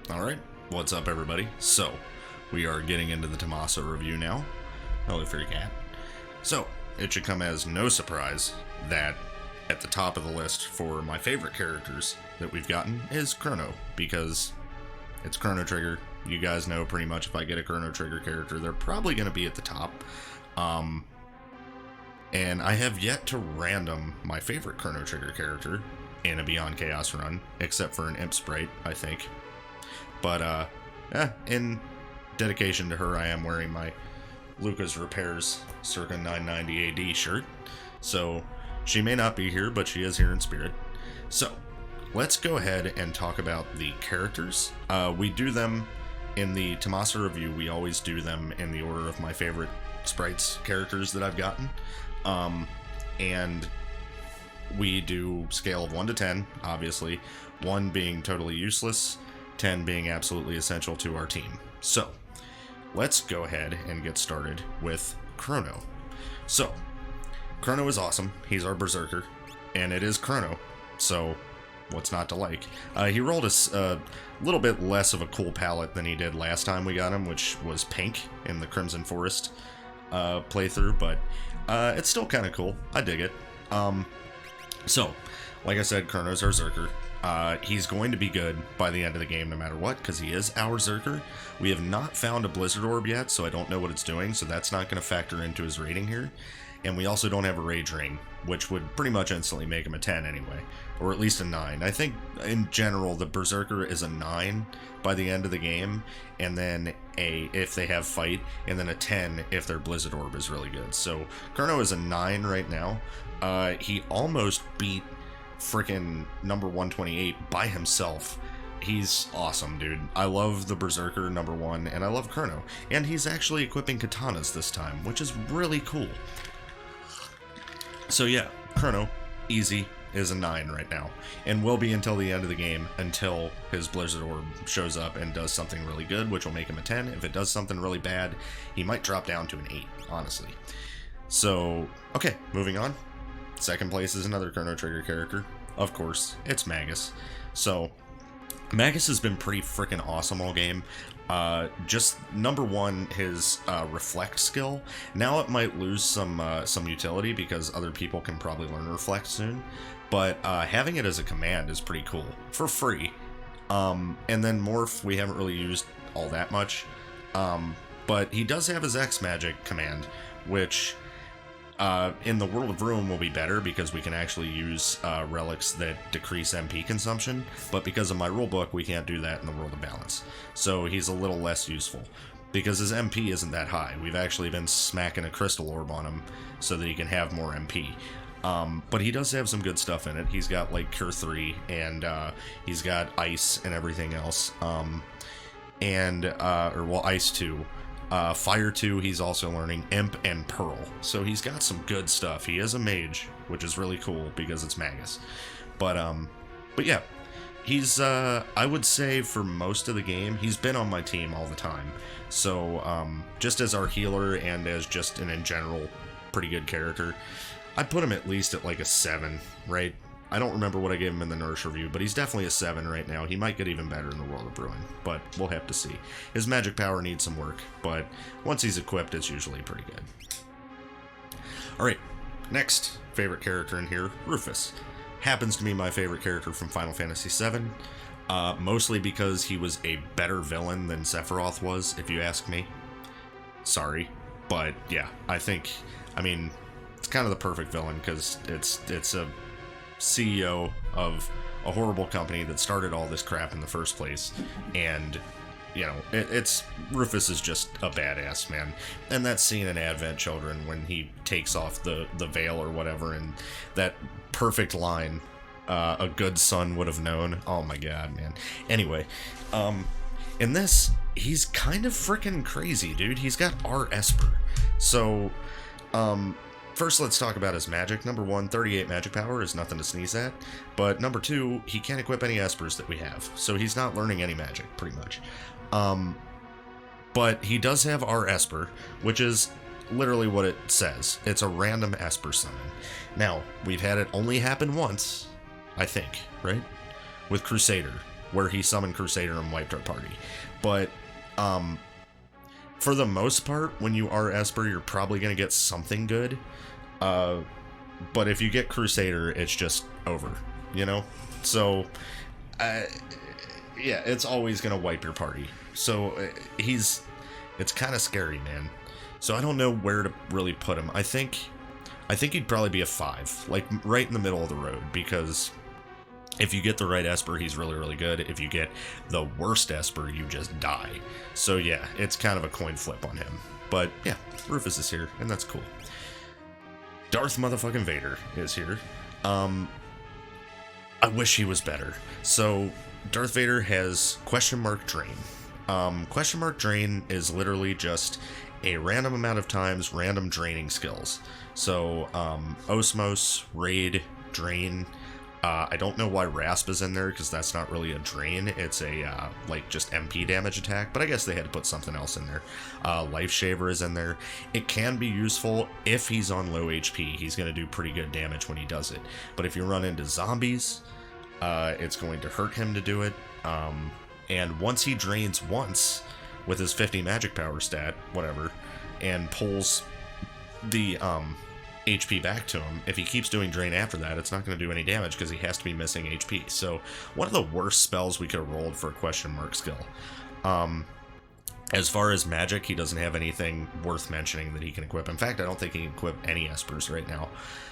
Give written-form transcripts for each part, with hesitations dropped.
Alright, what's up everybody? So, we are getting into the Thamasa review now. Hello for your cat. So, it should come as no surprise that at the top of the list for my favorite characters that we've gotten is Kerno, because it's Chrono Trigger. You guys know pretty much if I get a Chrono Trigger character, they're probably going to be at the top. And I have yet to random my favorite Chrono Trigger character in a Beyond Chaos run, except for an Imp Sprite, I think. But, in dedication to her, I am wearing my Lucas Repairs circa 990 AD shirt. So, she may not be here, but she is here in spirit. So, let's go ahead and talk about the characters. We do them in the Thamasa review. We always do them in the order of my favorite sprites characters that I've gotten. And we do scale of 1 to 10, obviously. 1 being totally useless, 10 being absolutely essential to our team. So, let's go ahead and get started with Kerno. So, Kerno is awesome. He's our Berserker, and it is Kerno, so what's not to like? He rolled a little bit less of a cool palette than he did last time we got him, which was pink in the Crimson Forest playthrough, but it's still kind of cool. I dig it. So, like I said, Kerno's our Zerker. He's going to be good by the end of the game no matter what, because he is our Zerker. We have not found a Blizzard Orb yet, so I don't know what it's doing, so that's not going to factor into his rating here. And we also don't have a Rage Ring, which would pretty much instantly make him a 10 anyway, or at least a 9. I think, in general, the Berserker is a 9 by the end of the game, and then if they have Fight, and then a 10 if their Blizzard Orb is really good. So, Kerno is a 9 right now. He almost beat freaking number 128 by himself. He's awesome, dude. I love the Berserker number 1, and I love Kerno. And he's actually equipping katanas this time, which is really cool. So yeah, Kerno, easy, is a 9 right now. And will be until the end of the game, until his Blizzard Orb shows up and does something really good, which will make him a 10. If it does something really bad, he might drop down to an 8, honestly. So, okay, moving on. Second place is another Chrono Trigger character. Of course, it's Magus. So, Magus has been pretty freaking awesome all game. Just number 1, his reflect skill. Now it might lose some utility because other people can probably learn reflect soon. But having it as a command is pretty cool for free. And then morph we haven't really used all that much. But he does have his X magic command, which in the World of Ruin will be better because we can actually use relics that decrease MP consumption, but because of my rulebook, we can't do that in the World of Balance. So he's a little less useful because his MP isn't that high. We've actually been smacking a crystal orb on him so that he can have more MP. But he does have some good stuff in it. He's got like Cure 3 and he's got Ice and everything else. Ice 2. Fire 2, he's also learning Imp and Pearl. So he's got some good stuff. He is a mage, which is really cool because it's Magus. But yeah, he's, I would say for most of the game, he's been on my team all the time. So, just as our healer and as just an in general pretty good character, I'd put him at least at like a 7, right? I don't remember what I gave him in the Nurse review, but he's definitely a 7 right now. He might get even better in the World of Ruin, but we'll have to see. His magic power needs some work, but once he's equipped, it's usually pretty good. Alright, next favorite character in here, Rufus. Happens to be my favorite character from Final Fantasy VII, mostly because he was a better villain than Sephiroth was, if you ask me. Sorry, but yeah, I mean, it's kind of the perfect villain, because it's a CEO of a horrible company that started all this crap in the first place, and you know, Rufus is just a badass, man. And that scene in Advent Children when he takes off the veil or whatever, and that perfect line, a good son would have known. Oh my god, man. Anyway, in this, he's kind of freaking crazy, dude. He's got R. Esper. So, first, let's talk about his magic. Number 1, 38 magic power is nothing to sneeze at. But number 2, he can't equip any Espers that we have. So he's not learning any magic, pretty much. But he does have our Esper, which is literally what it says. It's a random Esper summon. Now, we've had it only happen once, I think, right? With Crusader, where he summoned Crusader and wiped our party. But, for the most part, when you are Esper, you're probably going to get something good. But if you get Crusader, it's just over, you know? So, yeah, it's always going to wipe your party. So, it's kind of scary, man. So I don't know where to really put him. I think he'd probably be a 5, like right in the middle of the road, because if you get the right Esper, he's really, really good. If you get the worst Esper, you just die. So yeah, it's kind of a coin flip on him. But yeah, Rufus is here, and that's cool. Darth motherfucking Vader is here. I wish he was better. So Darth Vader has question mark drain. Question mark drain is literally just a random amount of times random draining skills. So Osmos, Raid, Drain. I don't know why Rasp is in there, because that's not really a drain. It's a like just MP damage attack, but I guess they had to put something else in there. Life Shaver is in there. It can be useful if he's on low HP. He's going to do pretty good damage when he does it. But if you run into zombies, it's going to hurt him to do it. And once he drains once with his 50 magic power stat, whatever, and pulls the HP back to him, if he keeps doing drain after that, it's not going to do any damage because he has to be missing HP. So one of the worst spells we could have rolled for a question mark skill. As far as magic, he doesn't have anything worth mentioning that he can equip. In fact, I don't think he can equip any Espers right now.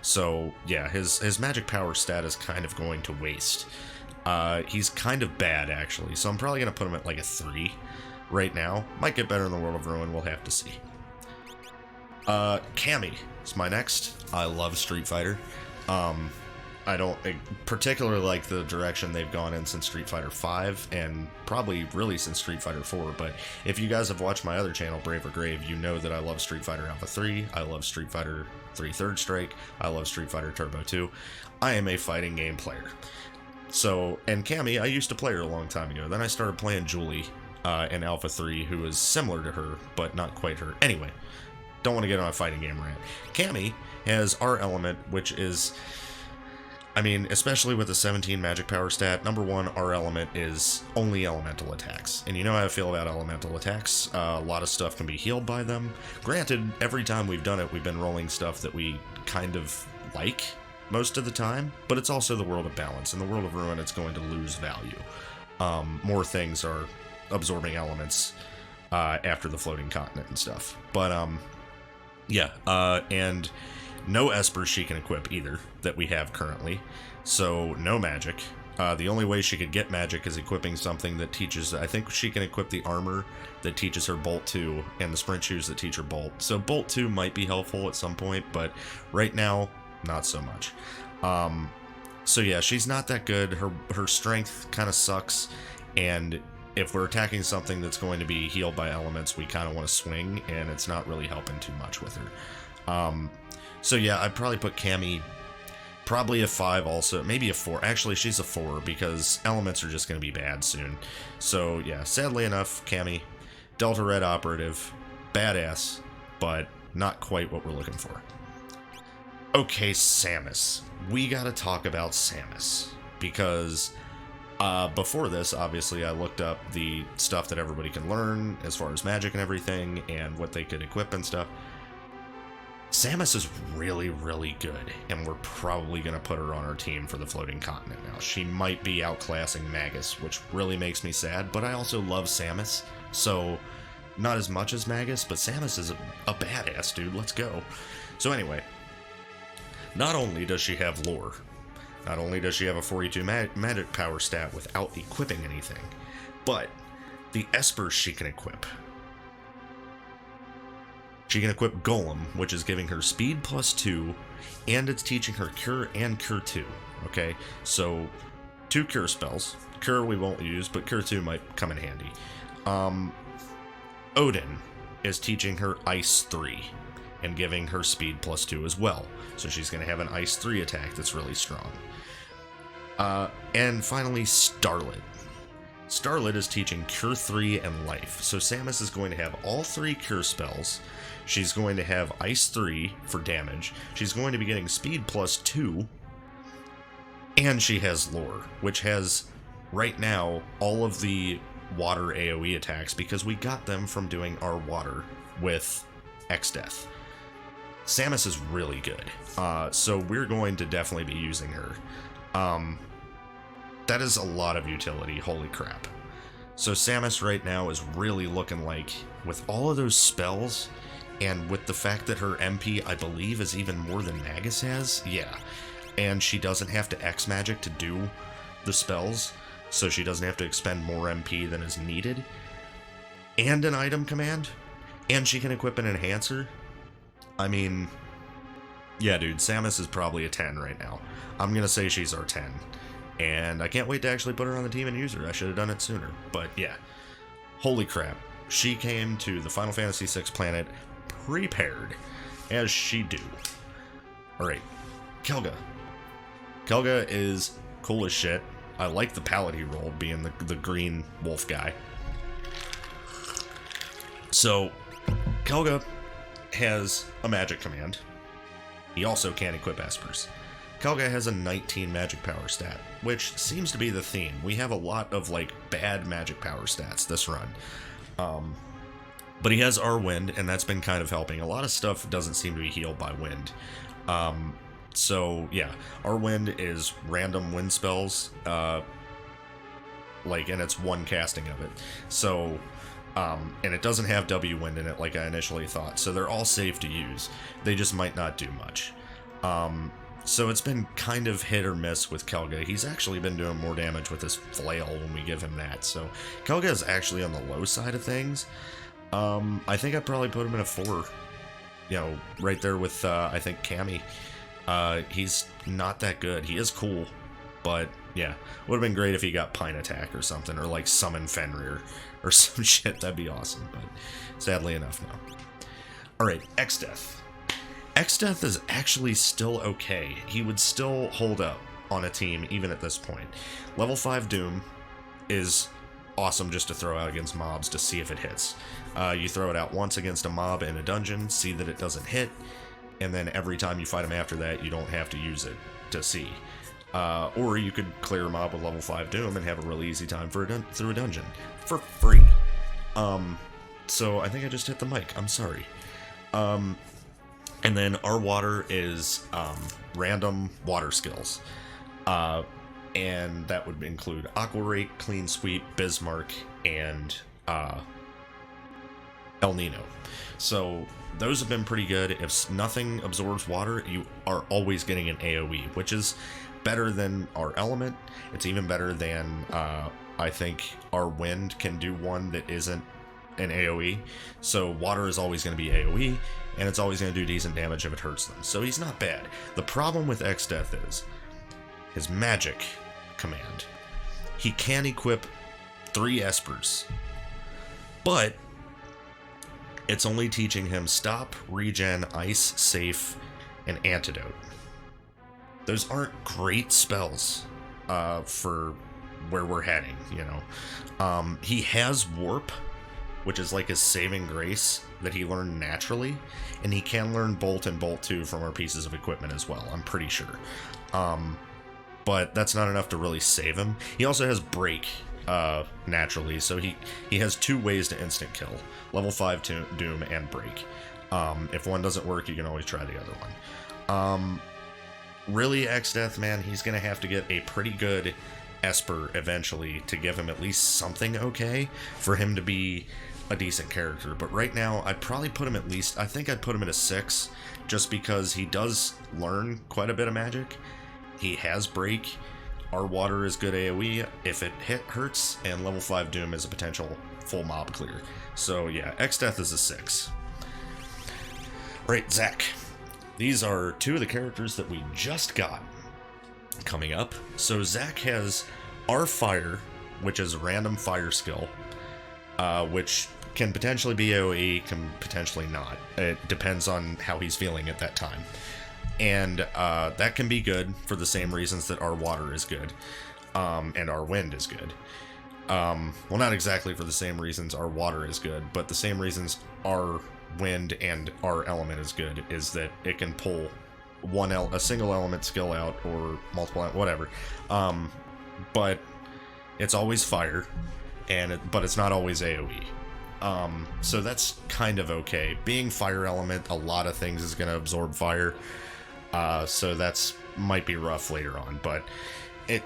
So yeah, his magic power stat is kind of going to waste. He's kind of bad, actually, so I'm probably going to put him at like a 3 right now. Might get better in the World of Ruin, we'll have to see. Cami is my next. I love Street Fighter. I don't particularly like the direction they've gone in since Street Fighter 5, and probably really since Street Fighter 4, but if you guys have watched my other channel, Brave or Grave, you know that I love Street Fighter Alpha 3, I love Street Fighter 3 Third Strike, I love Street Fighter Turbo 2. I am a fighting game player. So, and Cami, I used to play her a long time ago. Then I started playing Julie in Alpha 3, who is similar to her, but not quite her. Anyway, don't want to get on a fighting game rant. Cami has R element, which is, I mean, especially with the 17 magic power stat, number 1, R element is only elemental attacks. And you know how I feel about elemental attacks. A lot of stuff can be healed by them. Granted, every time we've done it, we've been rolling stuff that we kind of like most of the time, but it's also the World of Balance. In the World of Ruin, it's going to lose value. More things are absorbing elements after the floating continent and stuff. But yeah, and no Espers she can equip either that we have currently, so no magic. The only way she could get magic is equipping something that teaches, I think she can equip the armor that teaches her Bolt 2 and the sprint shoes that teach her Bolt. So Bolt 2 might be helpful at some point, but right now, not so much. So yeah, she's not that good. Her strength kind of sucks, and if we're attacking something that's going to be healed by elements, we kind of want to swing, and it's not really helping too much with her. So yeah, I'd probably put Cami probably a 5 also, maybe a 4. Actually, she's a 4 because elements are just going to be bad soon. So yeah, sadly enough, Cami, Delta Red operative, badass, but not quite what we're looking for. Okay, Samus. We gotta talk about Samus, because before this, obviously, I looked up the stuff that everybody can learn as far as magic and everything, and what they could equip and stuff. Samus is really, really good, and we're probably gonna put her on our team for the floating continent now. She might be outclassing Magus, which really makes me sad, but I also love Samus, so not as much as Magus, but Samus is a badass, dude. Let's go. So anyway, not only does she have lore, not only does she have a 42 magic power stat without equipping anything, but the Espers she can equip. She can equip Golem, which is giving her speed +2, and it's teaching her Cure and Cure 2. Okay, so 2 Cure spells. Cure we won't use, but Cure 2 might come in handy. Odin is teaching her Ice 3 and giving her speed +2 as well. So she's going to have an Ice 3 attack that's really strong. And finally, Starlit. Starlit is teaching Cure 3 and Life. So Samus is going to have all 3 Cure spells. She's going to have Ice 3 for damage. She's going to be getting Speed +2. And she has Lore, which has, right now, all of the water AoE attacks because we got them from doing our water with Xdeath. Samus is really good, so we're going to definitely be using her. That is a lot of utility, holy crap. So Samus right now is really looking like, with all of those spells, and with the fact that her MP, I believe, is even more than Magus has, yeah. And she doesn't have to X-Magic to do the spells, so she doesn't have to expend more MP than is needed. And an item command, and she can equip an enhancer. I mean, yeah, dude, Samus is probably a 10 right now. I'm gonna say she's our 10. And I can't wait to actually put her on the team and use her. I should have done it sooner. But yeah, holy crap. She came to the Final Fantasy VI planet prepared, as she do. Alright, Kelga. Kelga is cool as shit. I like the palette he rolled, being the green wolf guy. So, Kelga has a magic command. He also can equip Espers. Kelga has a 19 magic power stat, which seems to be the theme. We have a lot of, like, bad magic power stats this run. But he has our wind, and that's been kind of helping. A lot of stuff doesn't seem to be healed by wind. So, yeah, our wind is random wind spells, and it's one casting of it. So, and it doesn't have W wind in it like I initially thought, so they're all safe to use. They just might not do much. So it's been kind of hit or miss with Kelga. He's actually been doing more damage with his flail when we give him that, so Kelga is actually on the low side of things. I think I'd probably put him in a 4, you know, right there with, I think, Cami. He's not that good. He is cool, but yeah, would have been great if he got Pine Attack or something, or like Summon Fenrir or some shit. That'd be awesome, but sadly enough, no. Alright, Xdeath. Xdeath is actually still okay. He would still hold up on a team even at this point. Level 5 Doom is awesome just to throw out against mobs to see if it hits. You throw it out once against a mob in a dungeon, see that it doesn't hit, and then every time you fight him after that, you don't have to use it to see. Or you could clear a mob with level 5 Doom and have a really easy time through a dungeon for free. So I think I just hit the mic. I'm sorry. And then our water is random water skills. And that would include Aqua Rake, Clean Sweep, Bismarck, and El Nino. So those have been pretty good. If nothing absorbs water, you are always getting an AoE, which is better than our element. It's even better than, I think, our wind can do one that isn't an AoE. So water is always going to be AoE, and it's always going to do decent damage if it hurts them. So he's not bad. The problem with Xdeath is his magic command. He can equip 3 Espers, but it's only teaching him Stop, Regen, Ice, Safe, and Antidote. Those aren't great spells for where we're heading, you know. He has Warp, which is like his saving grace that he learned naturally, and he can learn Bolt and Bolt 2 from our pieces of equipment as well, I'm pretty sure. But that's not enough to really save him. He also has Break naturally, so he has 2 ways to instant kill: level 5 Doom and Break. If one doesn't work, you can always try the other one. Really, Xdeath, man, he's gonna have to get a pretty good Esper eventually to give him at least something okay for him to be a decent character. But right now, I'd probably put him at least, I think I'd put him at a 6, just because he does learn quite a bit of magic. He has Break. Our water is good AoE if it hurts, and level 5 Doom is a potential full mob clear. So yeah, Xdeath is a 6. Right, Zack. These are 2 of the characters that we just got coming up. So Zack has our Fire, which is a random fire skill, which can potentially be AoE, can potentially not. It depends on how he's feeling at that time. And that can be good for the same reasons that our water is good, and our wind is good. Well, not exactly for the same reasons our water is good, but the same reasons our wind and our element is good is that it can pull a single element skill out or multiple, whatever. But it's always fire, but it's not always AoE. So that's kind of okay. Being fire element, a lot of things is going to absorb fire. So that's might be rough later on, but it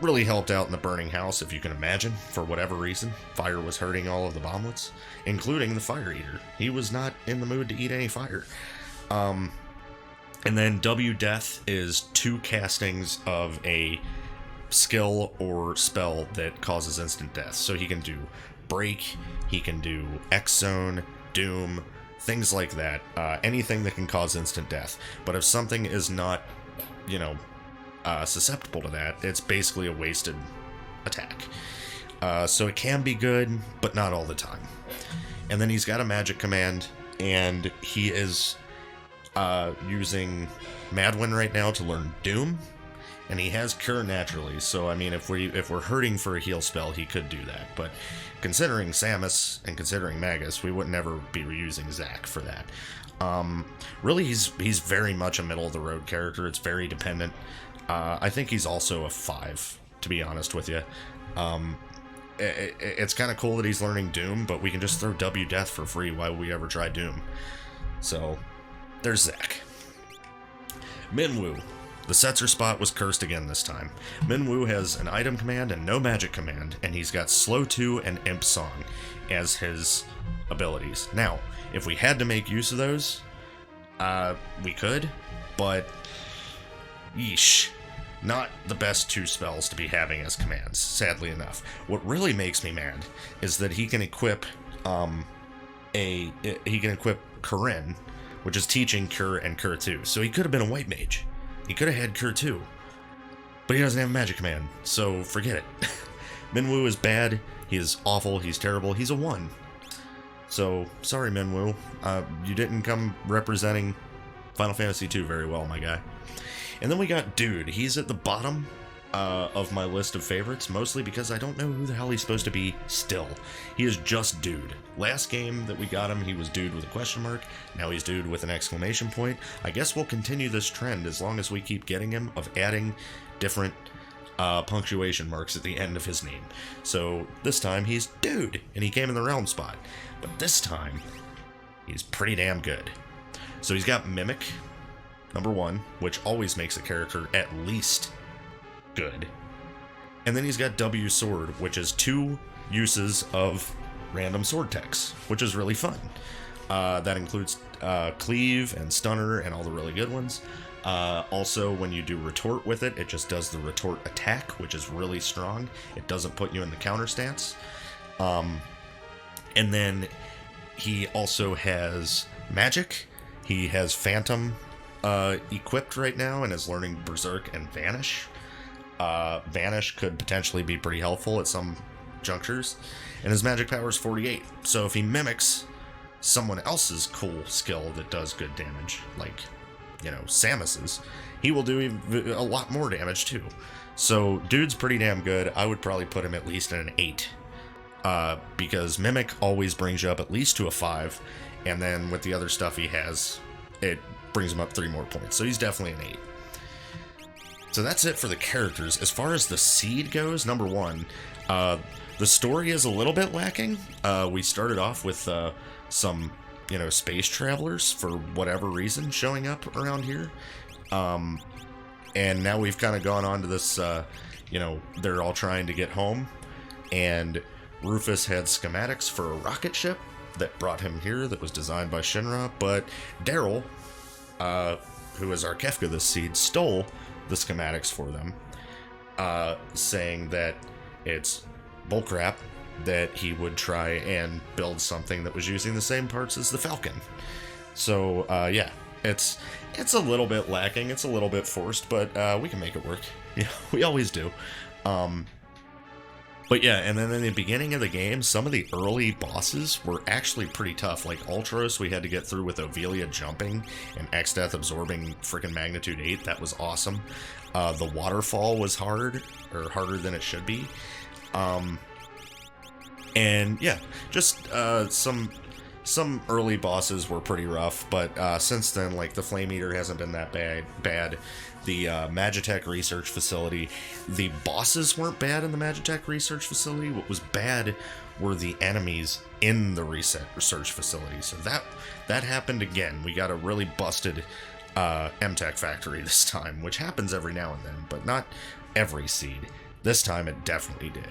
really helped out in the burning house, if you can imagine. For whatever reason, fire was hurting all of the bomblets, including the fire eater. He was not in the mood to eat any fire. And then Xdeath is 2 castings of a skill or spell that causes instant death. So he can do break, he can do X-Zone, Doom, things like that. Anything that can cause instant death. But if something is not, susceptible to that, it's basically a wasted attack. So it can be good, but not all the time. And then he's got a magic command, and he is using Madwin right now to learn Doom, and he has Cure naturally. So I mean, if we're hurting for a heal spell, he could do that. But considering Samus and considering Magus, we would never be reusing Zac for that. Really, he's very much a middle of the road character. It's very dependent. I think he's also a 5, to be honest with you. It's kind of cool that he's learning Doom, but we can just throw Xdeath for free. Why would we ever try Doom? So there's Zac. Minwoo. The Setzer spot was cursed again this time. Minwoo has an item command and no magic command, and he's got Slow 2 and Imp Song as his abilities. Now, if we had to make use of those, we could, but yeesh. Not the best 2 spells to be having as commands, sadly enough. What really makes me mad is that he can equip Corinne, which is teaching Cure and Cure 2. So he could have been a white mage. He could have had Cure 2. But he doesn't have a magic command, so forget it. Minwoo is bad, he is awful, he's terrible, he's a 1. So, sorry Minwoo, you didn't come representing Final Fantasy II very well, my guy. And then we got Dude. He's at the bottom of my list of favorites, mostly because I don't know who the hell he's supposed to be still. He is just Dude. Last game that we got him, he was Dude with a question mark. Now he's Dude with an exclamation point. I guess we'll continue this trend as long as we keep getting him, of adding different punctuation marks at the end of his name. So this time he's Dude, and he came in the realm spot. But this time, he's pretty damn good. So he's got Mimic, number 1, which always makes a character at least good. And then he's got W Sword, which is 2 uses of random sword techs, which is really fun. That includes Cleave and Stunner and all the really good ones. Also, when you do Retort with it, it just does the Retort attack, which is really strong. It doesn't put you in the counter stance. And then he also has Magic. He has Phantom equipped right now and is learning Berserk and Vanish. Vanish could potentially be pretty helpful at some junctures, and his magic power is 48. So if he mimics someone else's cool skill that does good damage, like, Samus's, he will do a lot more damage too. So Dude's pretty damn good. I would probably put him at least at an 8, because Mimic always brings you up at least to a 5, and then with the other stuff he has, it brings him up 3 more points. So he's definitely an 8. So that's it for the characters. As far as the seed goes, number 1, the story is a little bit lacking. We started off with some, space travelers for whatever reason showing up around here. And now we've kind of gone on to this, they're all trying to get home. And Rufus had schematics for a rocket ship that brought him here that was designed by Shinra. But Daryl, who is our Kefka this seed, stole the schematics for them, saying that it's bullcrap that he would try and build something that was using the same parts as the Falcon. So yeah, it's a little bit lacking, it's a little bit forced, but we can make it work. Yeah, we always do. But yeah, and then in the beginning of the game, some of the early bosses were actually pretty tough. Like Ultros, we had to get through with Ovelia jumping and Xdeath absorbing freaking Magnitude 8. That was awesome. The waterfall was hard, or harder than it should be. And yeah, just some some early bosses were pretty rough, but since then, like, the Flame Eater hasn't been that bad. The Magitech Research Facility, the bosses weren't bad in the Magitech Research Facility. What was bad were the enemies in the research facility. So that happened again. We got a really busted MTech factory this time, which happens every now and then, but not every seed. This time it definitely did.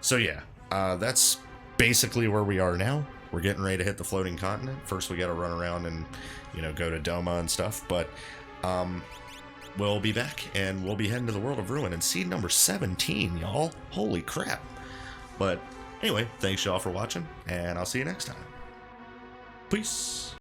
So yeah, that's basically where we are now. We're getting ready to hit the floating continent. First we got to run around and, you know, go to Doma and stuff, but we'll be back and we'll be heading to the World of Ruin and seed number 17, y'all. Holy crap. But anyway, thanks y'all for watching, and I'll see you next time. Peace.